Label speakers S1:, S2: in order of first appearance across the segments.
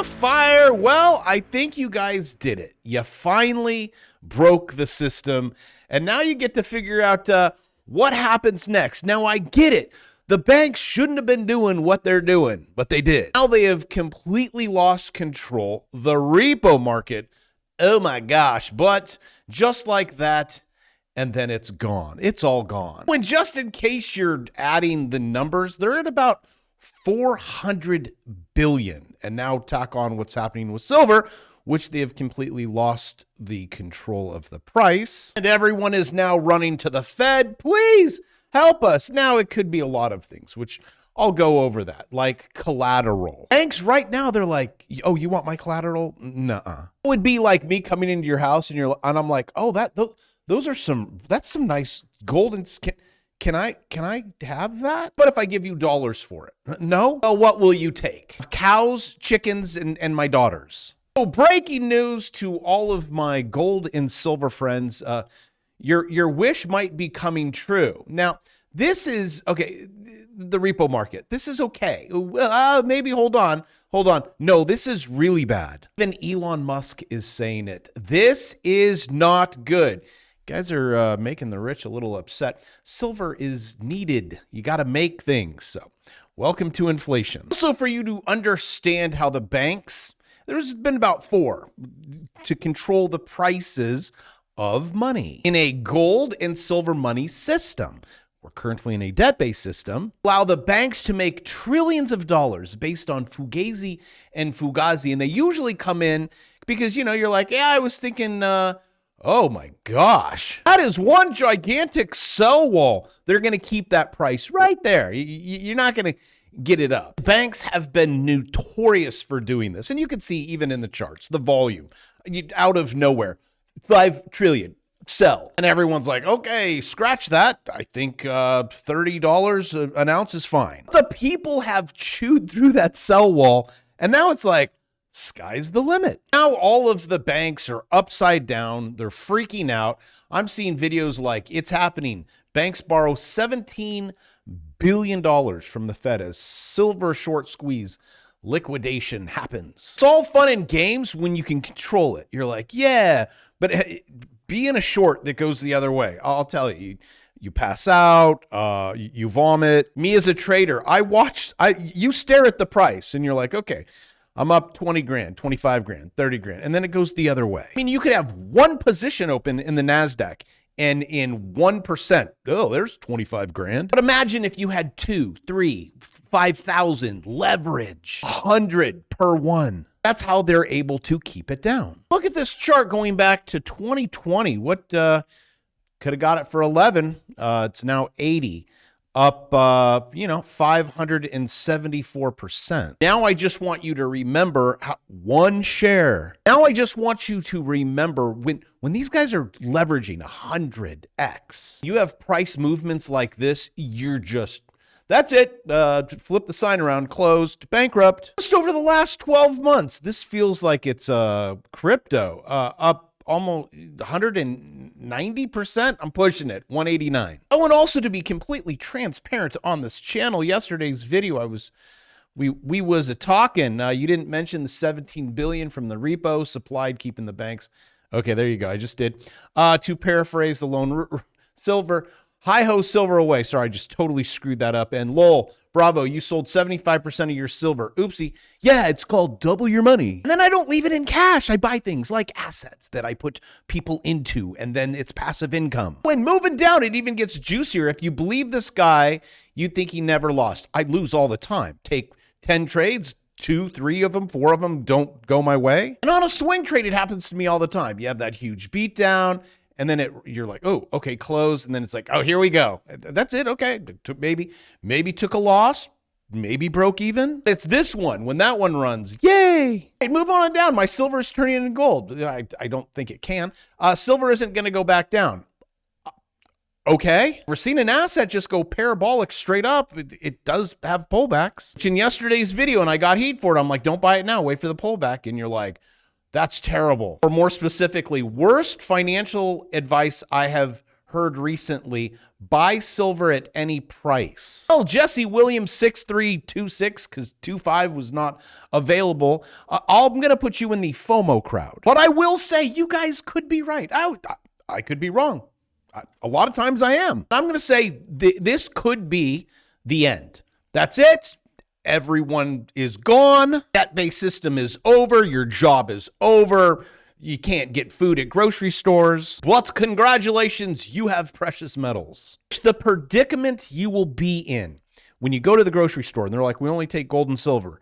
S1: enough fire. Well, I think you guys did it. You finally broke the system, and now you get to figure out what happens next. Now, I get it. The banks shouldn't have been doing what they're doing, but they did. Now they have completely lost control. The repo market, oh my gosh, but just like that, and then it's gone. It's all gone. When just in case you're adding the numbers, they're at about 400 billion. And now tack on what's happening with silver, which they have completely lost the control of the price. And everyone is now running to the Fed. Please help us. Now it could be a lot of things, which I'll go over that, like collateral. Banks right now, they're like, oh, you want my collateral? Nuh-uh. It would be like me coming into your house and I'm like, oh, that's some nice gold and can I have that? But if I give you dollars for it? No? Well, what will you take? Cows, chickens, and my daughters. So breaking news to all of my gold and silver friends, your wish might be coming true. Now, this is, okay, the repo market. This is okay. Maybe hold on. No, this is really bad. Even Elon Musk is saying it. This is not good. Guys are making the rich a little upset. Silver is needed. You got to make things. So welcome to inflation. Also, for you to understand how the banks, there's been about 4 to control the prices of money in a gold and silver money system. We're currently in a debt-based system. Allow the banks to make trillions of dollars based on Fugazi and Fugazi. And they usually come in because, you're like, yeah, I was thinking, oh my gosh, that is one gigantic sell wall. They're going to keep that price right there. You're not going to get it up. Banks have been notorious for doing this. And you can see even in the charts, the volume out of nowhere, 5 trillion. Sell. And everyone's like, okay, scratch that. I think $30 an ounce is fine. The people have chewed through that sell wall, and now it's like, sky's the limit. Now all of the banks are upside down. They're freaking out. I'm seeing videos like it's happening. Banks borrow $17 billion from the Fed as silver short squeeze. Liquidation happens. It's all fun and games when you can control it. You're like, yeah, but be in a short that goes the other way. I'll tell you, you pass out, you vomit. Me as a trader, you stare at the price and you're like, okay, I'm up 20 grand, 25 grand, 30 grand. And then it goes the other way. I mean, you could have one position open in the NASDAQ and in 1%, oh, there's 25 grand. But imagine if you had 2, 3, 5,000 leverage, 100 per one. That's how they're able to keep it down. Look at this chart going back to 2020. What could have got it for 11? It's now 80, up 574%. Now I just want you to remember one share. Now I just want you to remember when these guys are leveraging 100x. You have price movements like this, you're just that's it. Flip the sign around. Closed. Bankrupt. Just over the last 12 months, this feels like it's crypto up almost 190%. I'm pushing it. 189. Oh, and also to be completely transparent on this channel, yesterday's video, we was a talking. You didn't mention the 17 billion from the repo supplied, keeping the banks. Okay, there you go. I just did. To paraphrase the lone silver. Hi-ho, silver away. Sorry, I just totally screwed that up. And lol, bravo, you sold 75% of your silver. Oopsie. Yeah, it's called double your money. And then I don't leave it in cash. I buy things like assets that I put people into, and then it's passive income. When moving down, it even gets juicier. If you believe this guy, you think he never lost. I lose all the time. Take 10 trades, 2, 3 of them, 4 of them don't go my way. And on a swing trade, it happens to me all the time. You have that huge beatdown. And then you're like, oh, okay, close. And then it's like, oh, here we go. That's it. Okay. Maybe took a loss, maybe broke even. It's this one. When that one runs, yay. Hey, move on down. My silver is turning into gold. I don't think it can. Silver isn't going to go back down. Okay. We're seeing an asset just go parabolic straight up. It does have pullbacks. In yesterday's video, and I got heat for it. I'm like, don't buy it now. Wait for the pullback. And you're like, that's terrible. Or more specifically, worst financial advice I have heard recently, buy silver at any price. Well, Jesse Williams 6326, because 25 was not available. I'm going to put you in the FOMO crowd. But I will say you guys could be right. I could be wrong. A lot of times I am. I'm going to say this could be the end. That's it. Everyone is gone. Debt-based system is over. Your job is over. You can't get food at grocery stores. But congratulations, you have precious metals. The predicament you will be in when you go to the grocery store and they're like, we only take gold and silver.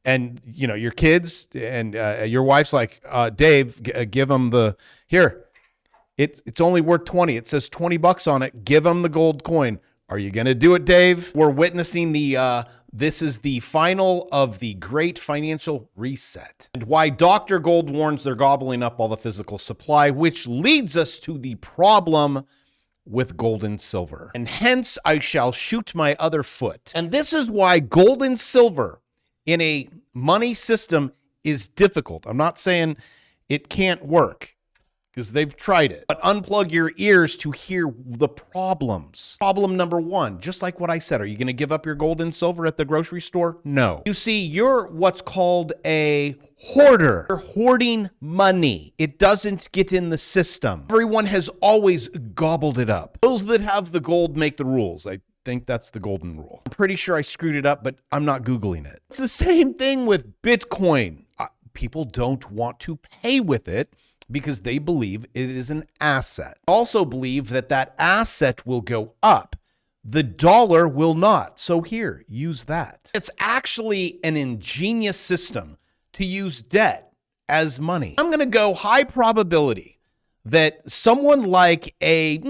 S1: And, you know, your kids and your wife's like, Dave, give them here. It's only worth 20. It says $20 on it. Give them the gold coin. Are you going to do it, Dave? We're witnessing this is the final of the great financial reset. And why Dr. Gold warns they're gobbling up all the physical supply, which leads us to the problem with gold and silver. And hence I shall shoot my other foot. And this is why gold and silver in a money system is difficult. I'm not saying it can't work, because they've tried it. But unplug your ears to hear the problems. Problem number one, just like what I said, are you going to give up your gold and silver at the grocery store? No. You see, you're what's called a hoarder. You're hoarding money. It doesn't get in the system. Everyone has always gobbled it up. Those that have the gold make the rules. I think that's the golden rule. I'm pretty sure I screwed it up, but I'm not Googling it. It's the same thing with Bitcoin. People don't want to pay with it because they believe it is an asset. Also believe that that asset will go up. The dollar will not. So here, use that. It's actually an ingenious system to use debt as money. I'm going to go high probability that someone like a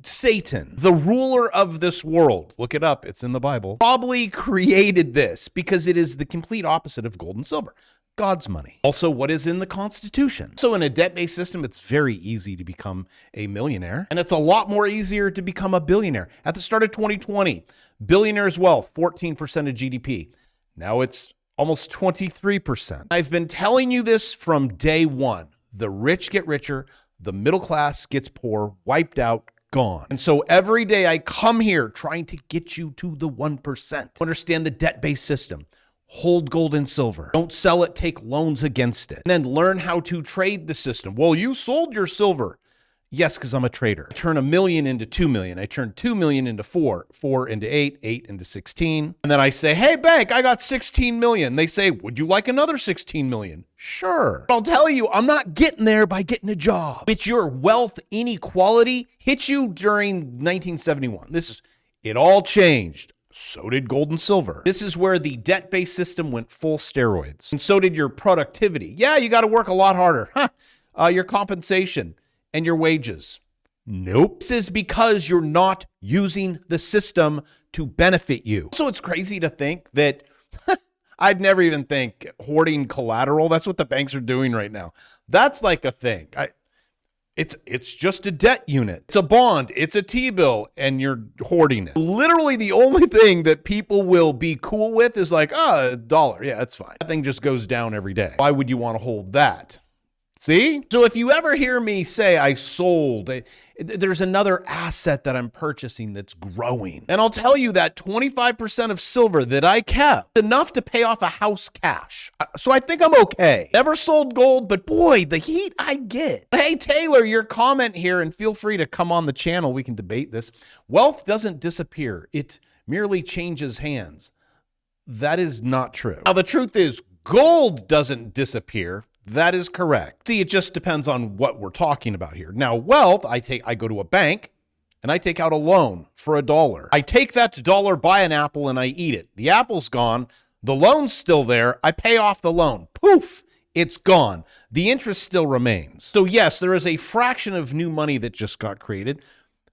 S1: Satan, the ruler of this world, look it up, it's in the Bible, probably created this because it is the complete opposite of gold and silver. God's money. Also, what is in the Constitution? So in a debt-based system, it's very easy to become a millionaire, and it's a lot more easier to become a billionaire. At the start of 2020, billionaires' wealth, 14% of GDP. Now it's almost 23%. I've been telling you this from day one. The rich get richer, the middle class gets poor, wiped out, gone. And so every day I come here trying to get you to the 1%. Understand the debt-based system. Hold gold and silver. Don't sell it, take loans against it. And then learn how to trade the system. Well, you sold your silver. Yes, because I'm a trader. I turn 1 million into 2 million. I turn 2 million into 4, 4 into 8, 8 into 16. And then I say, hey, bank, I got 16 million. They say, would you like another 16 million? Sure. But I'll tell you, I'm not getting there by getting a job. It's your wealth inequality hit you during 1971. It all changed. So did gold and silver. This is where the debt-based system went full steroids. And so did your productivity. Yeah, you got to work a lot harder. Your compensation and your wages. Nope. This is because you're not using the system to benefit you. So it's crazy to think that I'd never even think hoarding collateral. That's what the banks are doing right now. That's like a thing. It's just a debt unit. It's a bond. It's a T-bill, and you're hoarding it. Literally the only thing that people will be cool with is like, a dollar. Yeah, that's fine. That thing just goes down every day. Why would you want to hold that? See? So if you ever hear me say I sold, there's another asset that I'm purchasing that's growing. And I'll tell you that 25% of silver that I kept, enough to pay off a house cash. So I think I'm okay. Never sold gold, but boy, the heat I get. Hey, Taylor, your comment here, and feel free to come on the channel. We can debate this. Wealth doesn't disappear. It merely changes hands. That is not true. Now, the truth is, gold doesn't disappear. That is correct. See, it just depends on what we're talking about here. Now, wealth, I go to a bank and I take out a loan for $1. I take that dollar, buy an apple, and I eat it. The apple's gone. The loan's still there. I pay off the loan. Poof, it's gone. The interest still remains. So yes, there is a fraction of new money that just got created.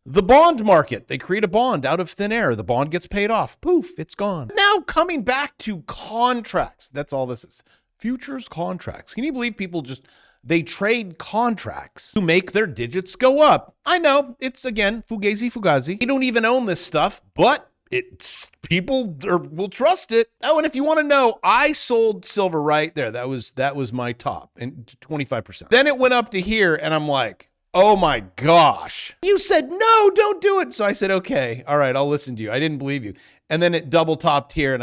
S1: The bond market, they create a bond out of thin air. The bond gets paid off. Poof, it's gone. Now coming back to contracts. That's all this is. Futures contracts. Can you believe people they trade contracts to make their digits go up? I know, it's again, fugazi. You don't even own this stuff, but people will trust it. Oh, and if you want to know, I sold silver right there. That was my top, and 25%. Then it went up to here, and I'm like, Oh my gosh. You said, no, don't do it. So I said, okay, all right, I'll listen to you. I didn't believe you. And then it double topped here and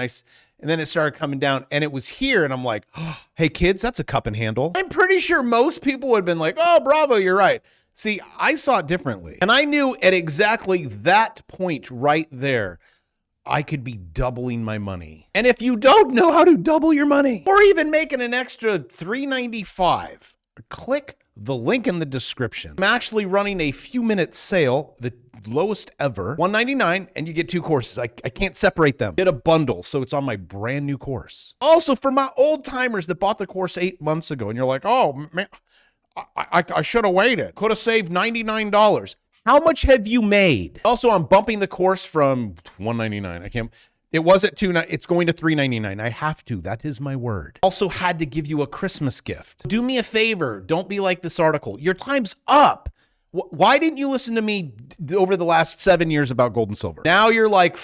S1: then it started coming down and it was here. And I'm like, oh, hey kids, that's a cup and handle. I'm pretty sure most people would have been like, oh, bravo, you're right. See, I saw it differently. And I knew at exactly that point right there, I could be doubling my money. And if you don't know how to double your money or even making an extra $3.95, click the link in the description. I'm actually running a few minute sale, the lowest ever, $199, and you get 2 courses. I can't separate them. Get a bundle, so it's on my brand new course. Also, for my old timers that bought the course 8 months ago, and you're like, oh man, I should have waited. Could have saved $99. How much have you made? Also, I'm bumping the course from $199. It was at $299. It's going to $399. I have to. That is my word. Also had to give you a Christmas gift. Do me a favor. Don't be like this article. Your time's up. Why didn't you listen to me over the last 7 years about gold and silver? Now you're like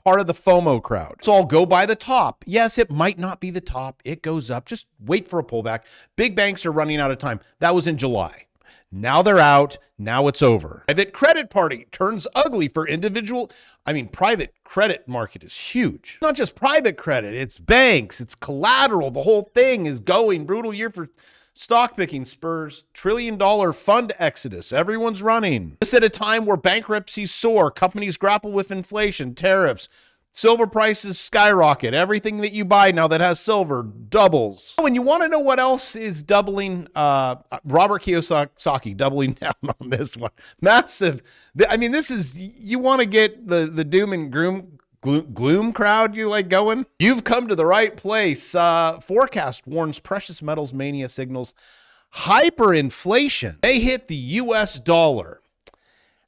S1: part of the FOMO crowd. So I'll go by the top. Yes, it might not be the top. It goes up. Just wait for a pullback. Big banks are running out of time. That was in July. Now they're out. Now it's over. Private credit party turns ugly for private credit market is huge. Not just private credit. It's banks. It's collateral. The whole thing is going. Brutal year for stock picking spurs $1 trillion fund exodus. Everyone's running. This at a time where bankruptcies soar, companies grapple with inflation, tariffs, silver prices skyrocket. Everything that you buy now that has silver doubles. When you want to know what else is doubling, Robert Kiyosaki doubling down on this one. Massive. This is, you want to get the doom and gloom crowd you like going? You've come to the right place. Forecast warns precious metals mania signals hyperinflation. They hit the US dollar.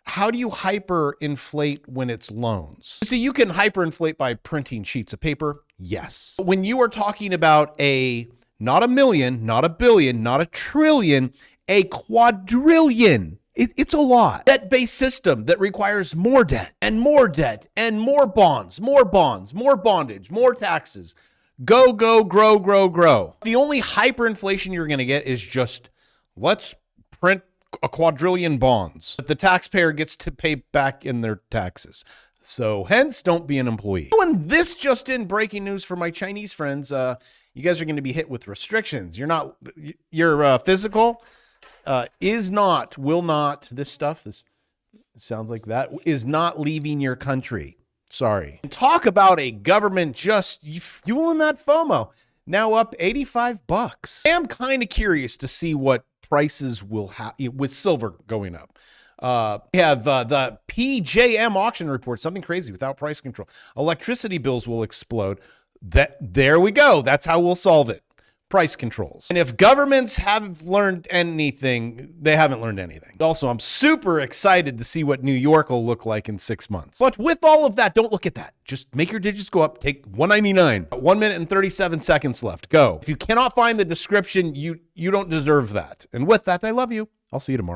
S1: How do you hyperinflate when it's loans? So you can hyperinflate by printing sheets of paper. Yes. When you are talking about not a million, not a billion, not a trillion, a quadrillion, it's a lot. Debt-based system that requires more debt and more debt and more bonds, more bondage, more taxes. Go, grow. The only hyperinflation you're going to get is just let's print a quadrillion bonds that the taxpayer gets to pay back in their taxes. So hence, don't be an employee. And this just in, breaking news for my Chinese friends. You guys are going to be hit with restrictions. Your physical will not, this sounds like that, is not leaving your country. Sorry. Talk about a government just fueling that FOMO. Now up $85. I am kind of curious to see what prices will have with silver going up. We have the PJM auction report, something crazy without price control. Electricity bills will explode. There we go. That's how we'll solve it. Price controls. And if governments have learned anything, they haven't learned anything. Also, I'm super excited to see what New York will look like in 6 months. But with all of that, don't look at that. Just make your digits go up. Take $199. 1 minute and 37 seconds left. Go. If you cannot find the description, you don't deserve that. And with that, I love you. I'll see you tomorrow.